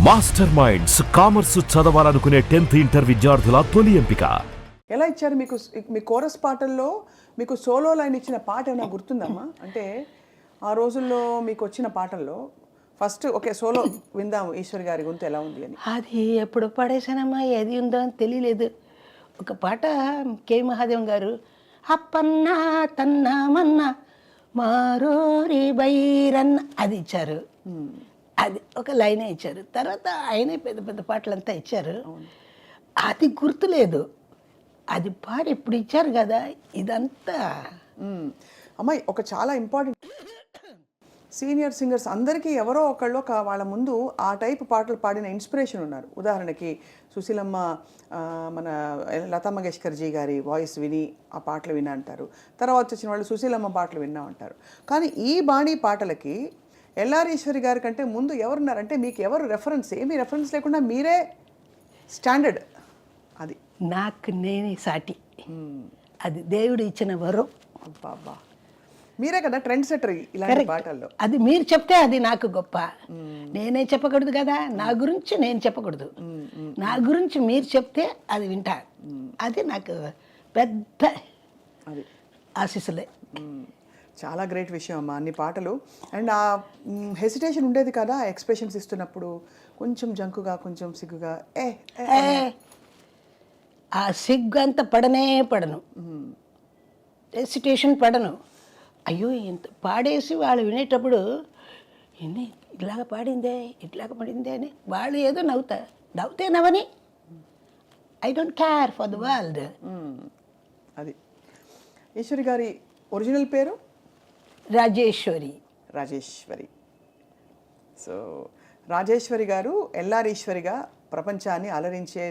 Master minds commerce చదవాలనుకునే 10th inter విద్యార్థుల తొలి ఎంపిక. ఎలా ఇచ్చారు మీకు మీ కోరస్ పాటల్లో మీకు సోలో లైన్ ఇచ్చిన పాట ఏమైనా గుర్తుందమ్మా? అంటే ఆ రోజుల్లో మీకు వచ్చిన పాటల్లో ఫస్ట్ ఓకే సోలో విందాం ఈశ్వర్ గారి గొంతు ఎలా ఉంది అని. అది ఎప్పుడు పడేసానమ్మా, ఏది ఉందో అని తెలియలేదు. ఒక పాట కే మహాదేవం గారు అప్పన్నా తన్నా మన్నా మారోరి బైరన్న అది ఇచ్చారు. అది ఒక లైనే ఇచ్చారు. తర్వాత ఆయనే పెద్ద పెద్ద పాటలంతా ఇచ్చారు. అది గుర్తులేదు. అది పాడి ఇప్పుడు ఇచ్చారు కదా ఇదంతా. అమ్మాయి ఒక చాలా ఇంపార్టెంట్ సీనియర్ సింగర్స్ అందరికీ ఎవరో ఒకళ్ళు వాళ్ళ ముందు ఆ టైప్ పాటలు పాడిన ఇన్స్పిరేషన్ ఉన్నారు. ఉదాహరణకి సుశీలమ్మ, మన లతా మంగేష్కర్ జీ గారి వాయిస్ విని ఆ పాటలు విన్నా అంటారు. తర్వాత వచ్చిన వాళ్ళు సుశీలమ్మ పాటలు విన్నా అంటారు. కానీ ఈ బాణీ పాటలకి ఎల్ఆర్ ఈశ్వరి గారి కంటే ముందు ఎవరున్నారంటే మీకు ఎవరు రెఫరెన్స్? ఏమీ రెఫరెన్స్ లేకుండా మీరే స్టాండర్డ్. అది నాకు నేనే సాటి. అది దేవుడు ఇచ్చిన వరం. అబ్బా మీరే కదా ట్రెండ్ సెటర్ ఇలాంటి పాటల్లో. అది మీరు చెప్తే అది నాకు గొప్ప. నేనే చెప్పకూడదు కదా, నా గురించి నేను చెప్పకూడదు. నా గురించి మీరు చెప్తే అది వింటా. అది నాకు పెద్ద అది ఆశీస్సులే. చాలా గ్రేట్ విషయం అమ్మా అన్ని పాటలు. అండ్ ఆ హెసిటేషన్ ఉండేది కదా ఎక్స్ప్రెషన్స్ ఇస్తున్నప్పుడు, కొంచెం జంకుగా కొంచెం సిగ్గుగా ఆ సిగ్గు అంత పడను, హెసిటేషన్ పడను. అయ్యో ఎంత పాడేసి వాళ్ళు వినేటప్పుడు ఎన్ని ఇట్లాగ పాడిందే ఇట్లాగ పడిందే అని వాళ్ళు ఏదో నవ్వుతే నవ్వని. I don't care for the world. అది ఈశ్వరి గారి ఒరిజినల్ పేరు రాజేశ్వరి. సో రాజేశ్వరి గారు ఎల్ఆర్ ఈశ్వరిగా ప్రపంచాన్ని అలరించే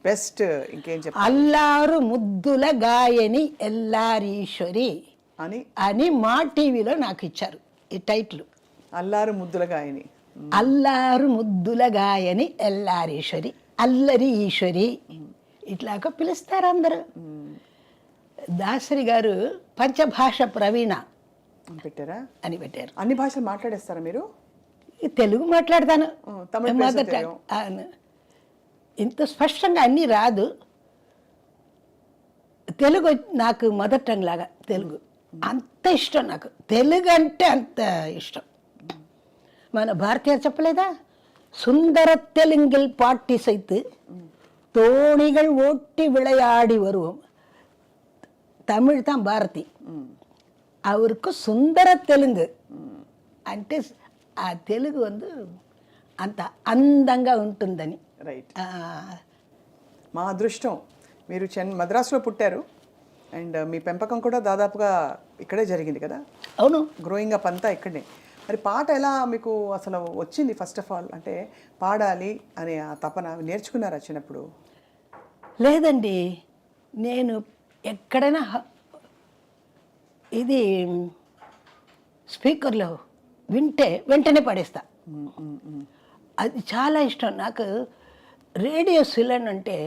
బెస్ట్. ఇంకేం చెప్పాలి? అల్లారు ముద్దుల గాయని ఎల్లారీశ్వరి అని మా టీవీలో నాకు ఇచ్చారు ఈ టైటిల్. అల్లారు ముద్దుల గాయని, అల్లారు ముద్దుల గాయని ఎల్లారీశ్వరి, అల్లరి ఈశ్వరి ఇట్లాగ పిలుస్తారు అందరూ. దాసరి గారు పంచభాష ప్రవీణ పెట్టారా అని పెట్టారు. అన్ని భాషలు మాట్లాడేస్తారా మీరు? తెలుగు మాట్లాడతాను, తమిళ మదర్ టంగ్. ఇంత స్పష్టంగా అన్నీ రాదు. తెలుగు నాకు మదర్ టంగ్ లాగా తెలుగు అంత ఇష్టం. నాకు తెలుగు అంటే అంత ఇష్టం. మన భారతీయ చెప్పలేదా, సుందర தெலுங்கில் பாட்டிசைத்து தோணிகள் ஓட்டி விளையாடி வருவோம். తమిళ్ தான் భారతి, அவருக்கு సుందర తెలుగు అంటే ఆ తెలుగు అంత అందంగా ఉంటుందని. రైట్. మా అదృష్టం మీరు మద్రాసులో పుట్టారు. అండ్ మీ పెంపకం కూడా దాదాపుగా ఇక్కడే జరిగింది కదా? అవును, గ్రోయింగ్ అప్ అంతా ఇక్కడే. మరి పాట ఎలా మీకు అసలు వచ్చింది? ఫస్ట్ ఆఫ్ ఆల్ అంటే పాడాలి అనే ఆ తపన నేర్చుకున్నారా చిన్నప్పుడు? లేదండి, నేను ఎక్కడైనా ఇది స్పీకర్లో వింటే వెంటనే పాడేస్తా. అది చాలా ఇష్టం నాకు. రేడియో సిలన్ అంటే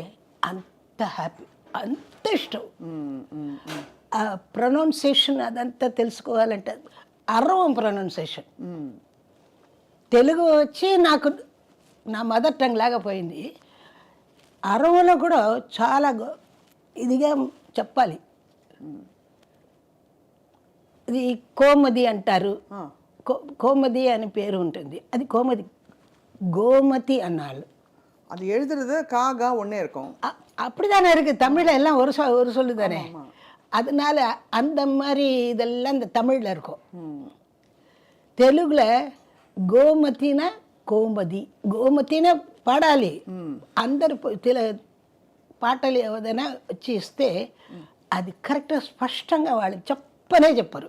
అంత హ్యాపీ, అంత ఇష్టం. ఆ ప్రొనౌన్సియేషన్ అదంతా తెలుసుకోవాలంటే అరవం ప్రొనౌన్సియేషన్. తెలుగు వచ్చి నాకు నా మదర్ టంగ్ లాగా పోయింది. అరవలో కూడా చాలా ఇదిగా చెప్పాలి. ఇది కోమది అంటారు, కోమది అని పేరు ఉంటుంది. అది కోమది, கோமதி அன்னாள். அது எழுதுறது காகா ஒன்னே இருக்கும். அப்படிதானே இருக்கு. தமிழில் எல்லாம் ஒரு சொல்லு தானே. அதனால அந்த மாதிரி இதெல்லாம் இந்த தமிழில் இருக்கும். தெலுங்குல கோமதினா కోమది, గోమతినే పాడాలి. అందరు పాటలు ఏదైనా వచ్చి ఇస్తే అది కరెక్ట్గా స్పష్టంగా వాళ్ళు చెప్పరు.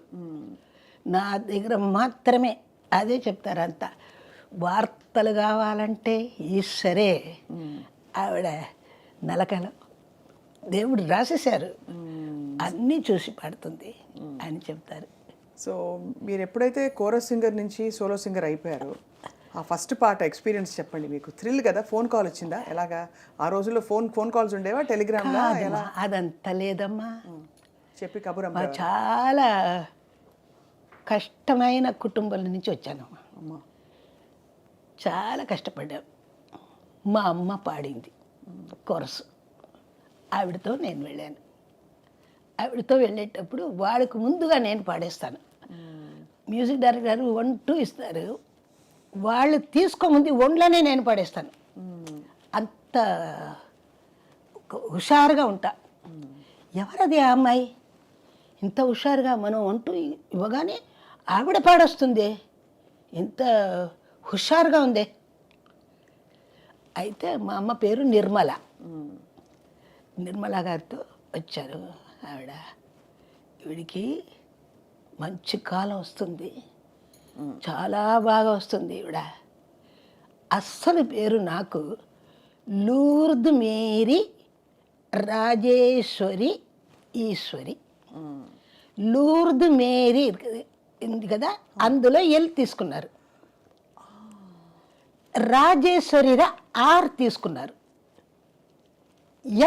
నా దగ్గర మాత్రమే అదే చెప్తారు అంతా. వార్తలు కావాలంటే ఈశ్వరే, ఆవిడ నలకలో దేవుడు రాసేశారు, అన్నీ చూసి పాడుతుంది అని చెప్తారు. సో మీరు ఎప్పుడైతే కోరస్ సింగర్ నుంచి సోలో సింగర్ అయిపోయారు, ఆ ఫస్ట్ పాట ఎక్స్పీరియన్స్ చెప్పండి. మీకు థ్రిల్ కదా? ఫోన్ కాల్ వచ్చిందా? ఎలాగా ఆ రోజుల్లో ఫోన్ కాల్స్ ఉండేవా? టెలిగ్రామ్లా? అదంతా లేదమ్మా. చెప్పి కబురమ్మ. చాలా కష్టమైన కుటుంబాల నుంచి వచ్చాను. చాలా కష్టపడ్డాను. మా అమ్మ పాడింది కోరస్. ఆవిడతో నేను వెళ్ళాను. ఆవిడతో వెళ్ళేటప్పుడు వాళ్ళకు ముందుగా నేను పాడేస్తాను. మ్యూజిక్ డైరెక్టర్ గారు 1, 2 ఇస్తారు, వాళ్ళు తీసుకోముందు ఒంట్లోనే నేను పాడేస్తాను. అంత హుషారుగా ఉంటా. ఎవరది ఆ అమ్మాయి ఇంత హుషారుగా మనం 1, 2 ఇవ్వగానే ఆవిడ పాడొస్తుంది, ఇంత హుషారుగా ఉంది. అయితే మా అమ్మ పేరు నిర్మల. నిర్మల గారితో వచ్చారు. ఆవిడ ఈవిడికి మంచి కాలం వస్తుంది, చాలా బాగా వస్తుంది. ఈవిడ అస్సలు పేరు నాకు లూర్ద్ మేరీ రాజేశ్వరి ఈశ్వరి. లూర్ద్ మేరీ ఉంది కదా, అందులో ఎల్ తీసుకున్నారు. రాజేశ్వరిరా ఆర్ తీసుకున్నారు.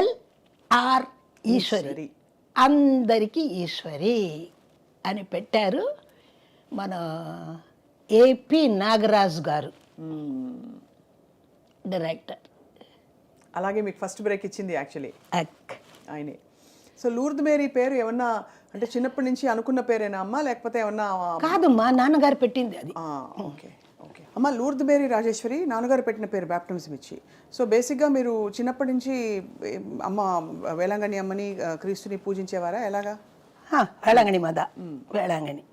LR ఈశ్వరి, అందరికీ ఈశ్వరి అని పెట్టారు మన AP నాగరాజు గారు డైరెక్టర్. అలాగే మీకు ఫస్ట్ బ్రేక్ ఇచ్చింది యాక్చువల్లీ ఆయనే. సో లూర్ద్ మేరీ పేరు ఏమన్నా అంటే చిన్నప్పటి నుంచి అనుకున్న పేరేనా అమ్మా, లేకపోతే ఏమన్నా? కాదు, మా నాన్నగారు పెట్టింది అది. ఓకే ఓకే అమ్మ, లూర్ద్ మేరీ రాజేశ్వరి నాన్నగారు పెట్టిన పేరు బ్యాప్టిజం ఇచ్చి. సో బేసిక్గా మీరు చిన్నప్పటి నుంచి అమ్మ వేళాంగణి అమ్మని క్రీస్తుని పూజించేవారా ఎలాగా? వేళాంగణి మాత, వేళాంగణి.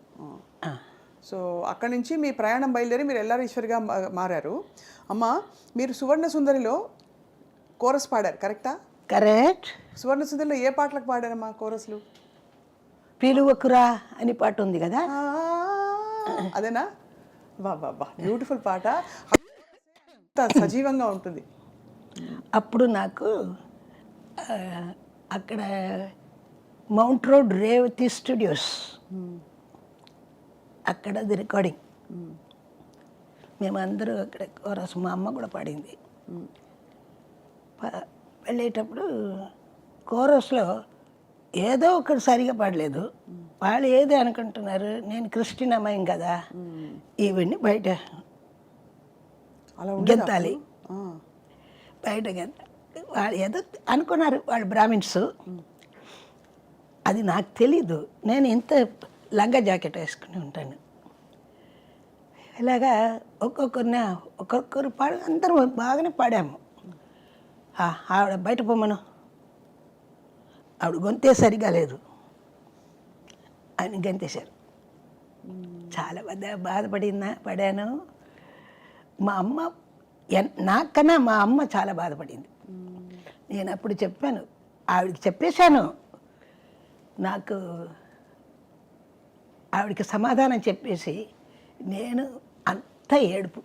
సో అక్కడి నుంచి మీ ప్రయాణం బయలుదేరి మీరు ఎల్లారీశ్వరిగా మారారు. అమ్మ మీరు సువర్ణ సుందరిలో కోరస్ పాడారు, కరెక్టా? కరెక్ట్. సువర్ణ సుందరిలో ఏ పాటలకు పాడారమ్మా కోరస్లు? పిలువకురా అని పాట ఉంది కదా, అదేనా? వా వా వా, బ్యూటిఫుల్ పాట, సజీవంగా ఉంటుంది. అప్పుడు నాకు అక్కడ మౌంట్ రోడ్ రేవతి స్టూడియోస్, అక్కడ అది రికార్డింగ్. మేమందరూ అక్కడ కోరస్, మా అమ్మ కూడా పాడింది. వెళ్ళేటప్పుడు కోరస్లో ఏదో ఒకటి సరిగా పాడలేదు. వాళ్ళు ఏదో అనుకుంటున్నారు, నేను క్రిస్టియన్ అమ్మాయిం కదా, ఇవన్నీ బయట గెంతాలి, బయట వాళ్ళు ఏదో అనుకున్నారు, వాళ్ళు బ్రాహ్మిన్స్. అది నాకు తెలీదు. నేను ఇంత లంగా జాకెట్ వేసుకుని ఉంటాను. ఇలాగా ఒక్కొక్కరు పాడు, అందరూ బాగానే పాడాము. ఆవిడ బయట పొమ్మను, ఆవిడ గొంతే సరిగా లేదు అని గంతేశారు. చాలా పడాను. మా అమ్మ నాకన్నా మా అమ్మ చాలా బాధపడింది. నేను అప్పుడు చెప్పాను, ఆవిడకి చెప్పేశాను. నాకు ఆవిడకి సమాధానం చెప్పేసి నేను అంత ఏడుపు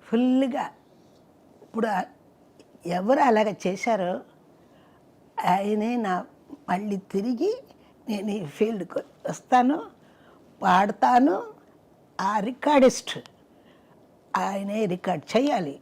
ఫుల్గా. ఇప్పుడు ఎవరు అలాగ చేశారో ఆయనే నా మళ్ళీ తిరిగి నేను ఈ ఫీల్డ్కి వస్తాను, పాడతాను. ఆ రికార్డిస్ట్ ఆయనే రికార్డ్ చేయాలి.